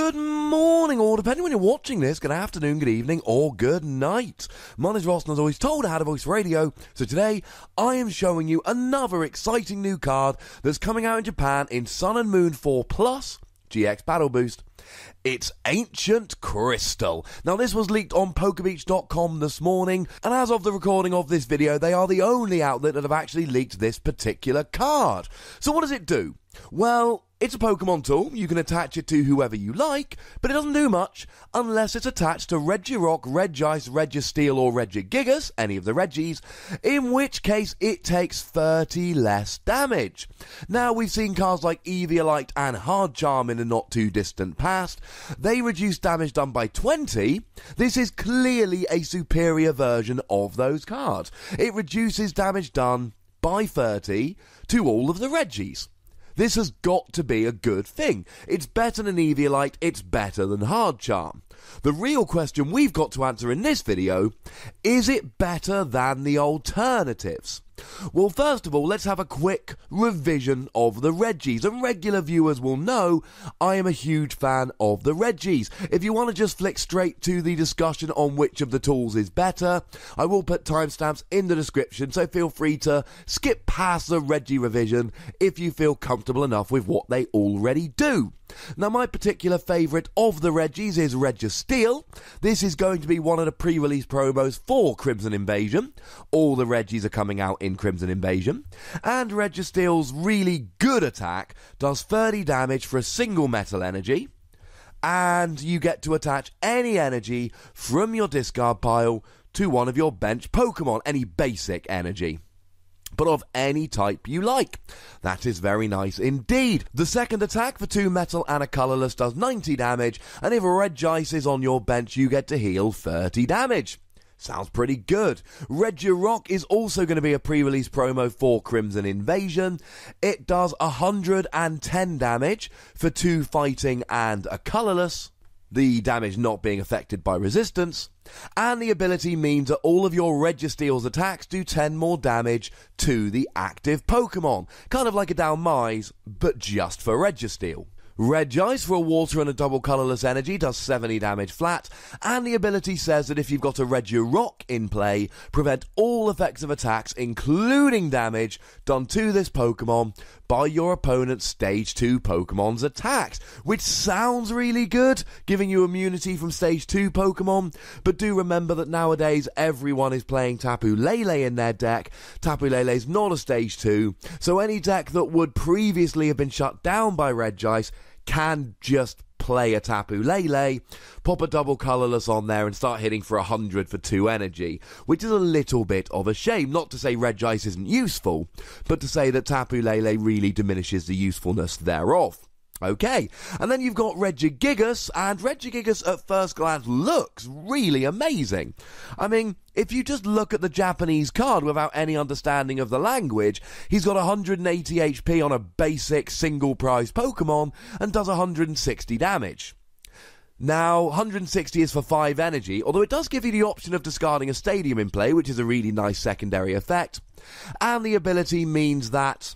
Good morning, or depending when you're watching this, good afternoon, good evening, or good night. My name is Ross, and as always told, I had a voice radio. So today, I am showing you another exciting new card that's coming out in Japan in Sun and Moon 4 Plus GX Battle Boost. It's Ancient Crystal. Now, this was leaked on PokeBeach.com this morning, and as of the recording of this video, they are the only outlet that have actually leaked this particular card. So what does it do? Well, it's a Pokemon Tool. You can attach it to whoever you like, but it doesn't do much unless it's attached to Regirock, Regice, Registeel, or Regigigas, any of the Regis, in which case it takes 30 less damage. Now, we've seen cards like Eviolite and Hard Charm in the not too distant past. They reduce damage done by 20. This is clearly a superior version of those cards. It reduces damage done by 30 to all of the Regis. This has got to be a good thing. It's better than Eviolite, it's better than Hard Charm. The real question we've got to answer in this video, is it better than the alternatives? Well, first of all, let's have a quick revision of the Regis, and regular viewers will know I am a huge fan of the Regis. If you want to just flick straight to the discussion on which of the tools is better, I will put timestamps in the description, so feel free to skip past the Regi Revision if you feel comfortable enough with what they already do. Now, my particular favourite of the Regis is Registeel. This is going to be one of the pre-release promos for Crimson Invasion. All the Regis are coming out in Crimson Invasion. And Registeel's really good attack does 30 damage for a single metal energy. And you get to attach any energy from your discard pile to one of your bench Pokemon, any basic energy, but of any type you like. That is very nice indeed. The second attack for 2 metal and a colourless does 90 damage, and if Regice is on your bench, you get to heal 30 damage. Sounds pretty good. Regirock is also going to be a pre-release promo for Crimson Invasion. It does 110 damage for 2 fighting and a colourless, the damage not being affected by resistance, and the ability means that all of your Registeel's attacks do 10 more damage to the active Pokemon. Kind of like a Dalmise, but just for Registeel. Regice for a water and a double colourless energy does 70 damage flat, and the ability says that if you've got a Regirock in play, prevent all effects of attacks, including damage, done to this Pokemon by your opponent's Stage 2 Pokemon's attacks, which sounds really good, giving you immunity from Stage 2 Pokemon, but do remember that nowadays everyone is playing Tapu Lele in their deck. Tapu Lele's not a Stage 2, so any deck that would previously have been shut down by Regice can just play a Tapu Lele, pop a double colourless on there and start hitting for 100 for 2 energy, which is a little bit of a shame. Not to say Regice isn't useful, but to say that Tapu Lele really diminishes the usefulness thereof. Okay, and then you've got Regigigas, and Regigigas at first glance looks really amazing. I mean, if you just look at the Japanese card without any understanding of the language, he's got 180 HP on a basic single prize Pokemon and does 160 damage. Now, 160 is for 5 energy, although it does give you the option of discarding a Stadium in play, which is a really nice secondary effect, and the ability means that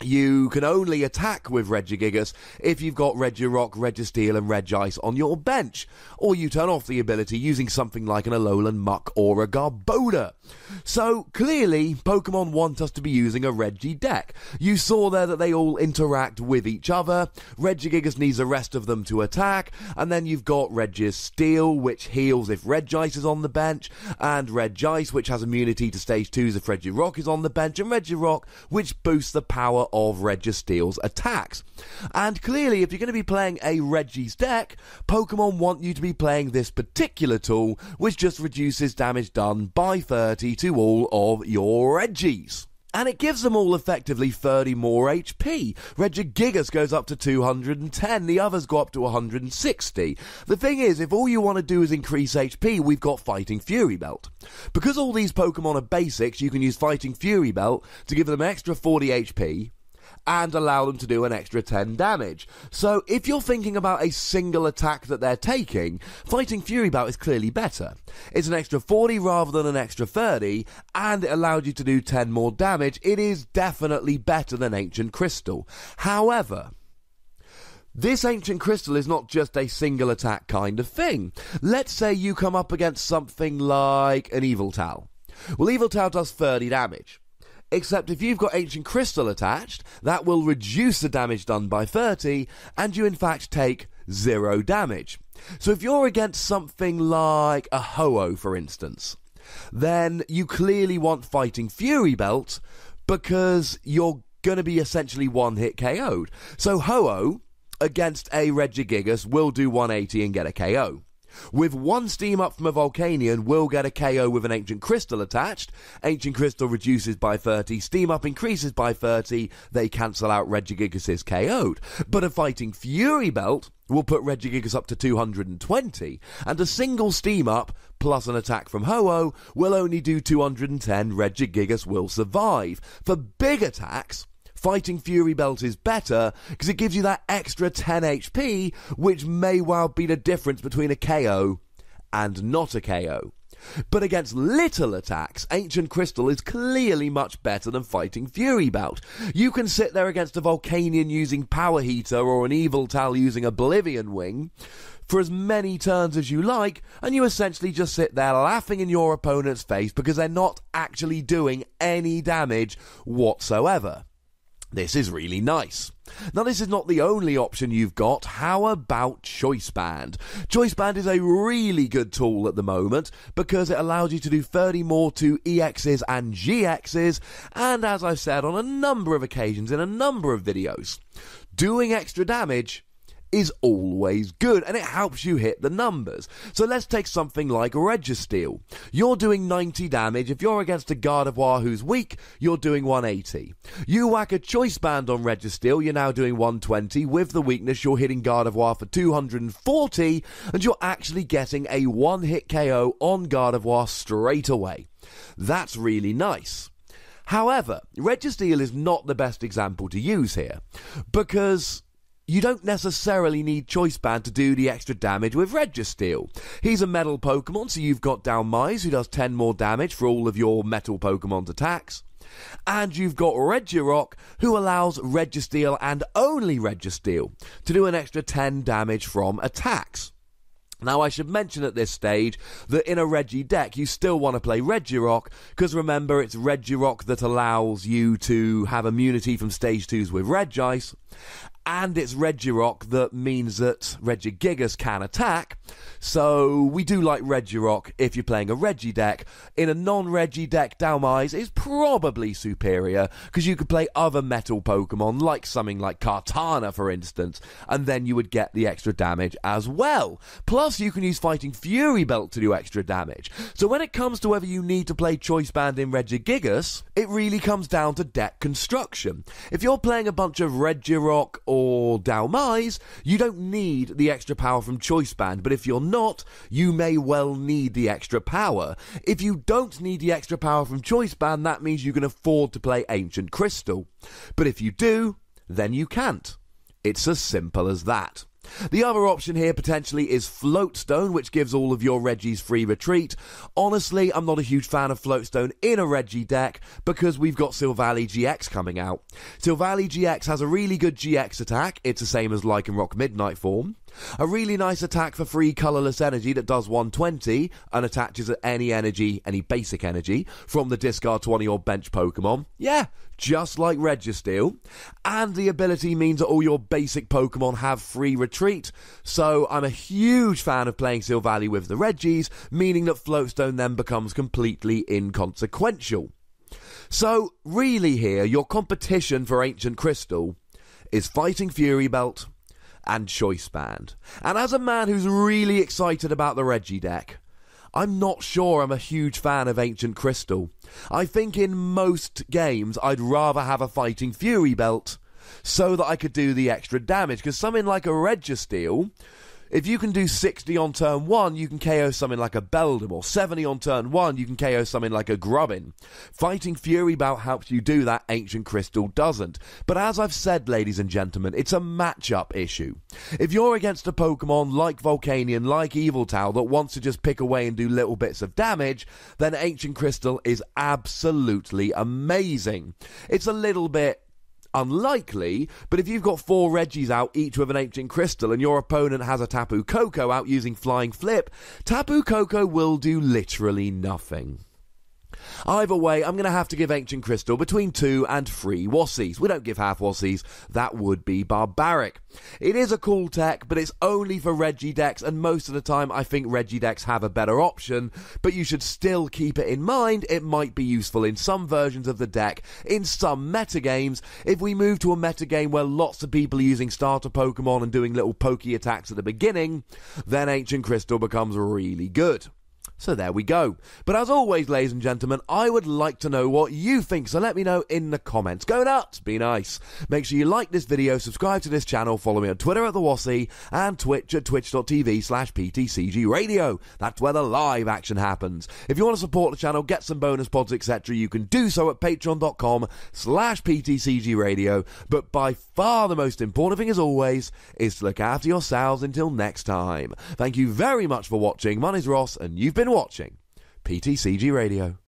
you can only attack with Regigigas if you've got Regirock, Registeel and Regice on your bench, or you turn off the ability using something like an Alolan Muck or a Garbodor. So clearly Pokemon want us to be using a Regi deck. You saw there that they all interact with each other. Regigigas needs the rest of them to attack, and then you've got Registeel, which heals if Regice is on the bench, and Regice, which has immunity to Stage 2s if Regirock is on the bench, and Regirock, which boosts the power of Registeel's attacks. And clearly, if you're going to be playing a Regi's deck, Pokemon want you to be playing this particular tool, which just reduces damage done by 30 to all of your Regis. And it gives them all effectively 30 more HP. Regigigas goes up to 210, the others go up to 160. The thing is, if all you want to do is increase HP, we've got Fighting Fury Belt. Because all these Pokemon are basics, you can use Fighting Fury Belt to give them an extra 40 HP, and allow them to do an extra 10 damage. So if you're thinking about a single attack that they're taking, Fighting Fury Belt is clearly better. It's an extra 40 rather than an extra 30, and it allowed you to do 10 more damage. It is definitely better than Ancient Crystal. However, This Ancient Crystal is not just a single attack kind of thing. Let's say you come up against something like an Yveltal. Well, Yveltal does 30 damage. Except if you've got Ancient Crystal attached, that will reduce the damage done by 30, and you in fact take 0 damage. So if you're against something like a Ho-Oh, for instance, then you clearly want Fighting Fury Belt, because you're going to be essentially one-hit KO'd. So Ho-Oh against a Regigigas will do 180 and get a KO. With one steam up from a Volcanion, will get a KO with an Ancient Crystal attached. Ancient Crystal reduces by 30, steam up increases by 30, they cancel out Regigigas' KO'd. But a Fighting Fury Belt will put Regigigas up to 220, and a single steam up plus an attack from Ho-Oh will only do 210, Regigigas will survive. For big attacks, Fighting Fury Belt is better because it gives you that extra 10 HP, which may well be the difference between a KO and not a KO. But against little attacks, Ancient Crystal is clearly much better than Fighting Fury Belt. You can sit there against a Volcanion using Power Heater or an Yveltal using Oblivion Wing for as many turns as you like, and you essentially just sit there laughing in your opponent's face because they're not actually doing any damage whatsoever. This is really nice. Now, this is not the only option you've got. How about Choice Band? Choice Band is a really good tool at the moment because it allows you to do 30 more to EXs and GXs, and as I've said on a number of occasions in a number of videos, doing extra damage is always good, and it helps you hit the numbers. So let's take something like Registeel. You're doing 90 damage. If you're against a Gardevoir who's weak, you're doing 180. You whack a Choice Band on Registeel, you're now doing 120. With the weakness, you're hitting Gardevoir for 240, and you're actually getting a one-hit KO on Gardevoir straight away. That's really nice. However, Registeel is not the best example to use here, because you don't necessarily need Choice Band to do the extra damage with Registeel. He's a metal Pokemon, so you've got Dalmise, who does 10 more damage for all of your metal Pokemon's attacks. And you've got Regirock, who allows Registeel and only Registeel to do an extra 10 damage from attacks. Now, I should mention at this stage that in a Regi deck, you still want to play Regirock, because remember, it's Regirock that allows you to have immunity from Stage 2s with Regice, and it's Regirock that means that Regigigas can attack, so we do like Regirock if you're playing a Regi deck. In a non-Regi deck, Dalmise is probably superior, because you could play other metal Pokemon, like something like Kartana, for instance, and then you would get the extra damage as well. Plus, you can use Fighting Fury Belt to do extra damage. So when it comes to whether you need to play Choice Band in Regigigas, it really comes down to deck construction. If you're playing a bunch of Regirock or Dalmise, you don't need the extra power from Choice Band, but if you're not, you may well need the extra power. If you don't need the extra power from Choice Band, that means you can afford to play Ancient Crystal. But if you do, then you can't. It's as simple as that. The other option here potentially is Floatstone, which gives all of your Regis free retreat. Honestly, I'm not a huge fan of Floatstone in a Regi deck because we've got Silvally GX coming out. Silvally GX has a really good GX attack. It's the same as Lycanroc Midnight form. A really nice attack for free colourless energy that does 120 and attaches any energy, any basic energy, from the discard to one of your bench Pokemon. Yeah, just like Registeel. And the ability means that all your basic Pokemon have free retreat. So I'm a huge fan of playing Silvally with the Regis, meaning that Floatstone then becomes completely inconsequential. So really here, your competition for Ancient Crystal is Fighting Fury Belt and Choice Band. And as a man who's really excited about the Regi deck, I'm not sure I'm a huge fan of Ancient Crystal. I think in most games I'd rather have a Fighting Fury Belt so that I could do the extra damage, because something like a Registeel, if you can do 60 on turn 1, you can KO something like a Beldum, or 70 on turn 1, you can KO something like a Grubbin. Fighting Fury Belt helps you do that, Ancient Crystal doesn't. But as I've said, ladies and gentlemen, it's a matchup issue. If you're against a Pokemon like Volcanion, like Yveltal, that wants to just pick away and do little bits of damage, then Ancient Crystal is absolutely amazing. It's a little bit unlikely, but if you've got 4 Regis out, each with an Ancient Crystal, and your opponent has a Tapu Koko out using Flying Flip, Tapu Koko will do literally nothing. Either way, I'm going to have to give Ancient Crystal between 2 and 3 Wassies. We don't give half Wassies. That would be barbaric. It is a cool tech, but it's only for Regi decks, and most of the time I think Regi decks have a better option, but you should still keep it in mind. It might be useful in some versions of the deck, in some metagames. If we move to a metagame where lots of people are using starter Pokemon and doing little pokey attacks at the beginning, then Ancient Crystal becomes really good. So there we go. But as always, ladies and gentlemen, I would like to know what you think, so let me know in the comments. Go nuts, be nice. Make sure you like this video, subscribe to this channel, follow me on Twitter at TheWassie, and Twitch at twitch.tv/PTCGRadio. That's where the live action happens. If you want to support the channel, get some bonus pods, etc., you can do so at patreon.com/PTCGRadio. But by far the most important thing, as always, is to look after yourselves until next time. Thank you very much for watching. My name's Ross, and you've been watching PTCG Radio.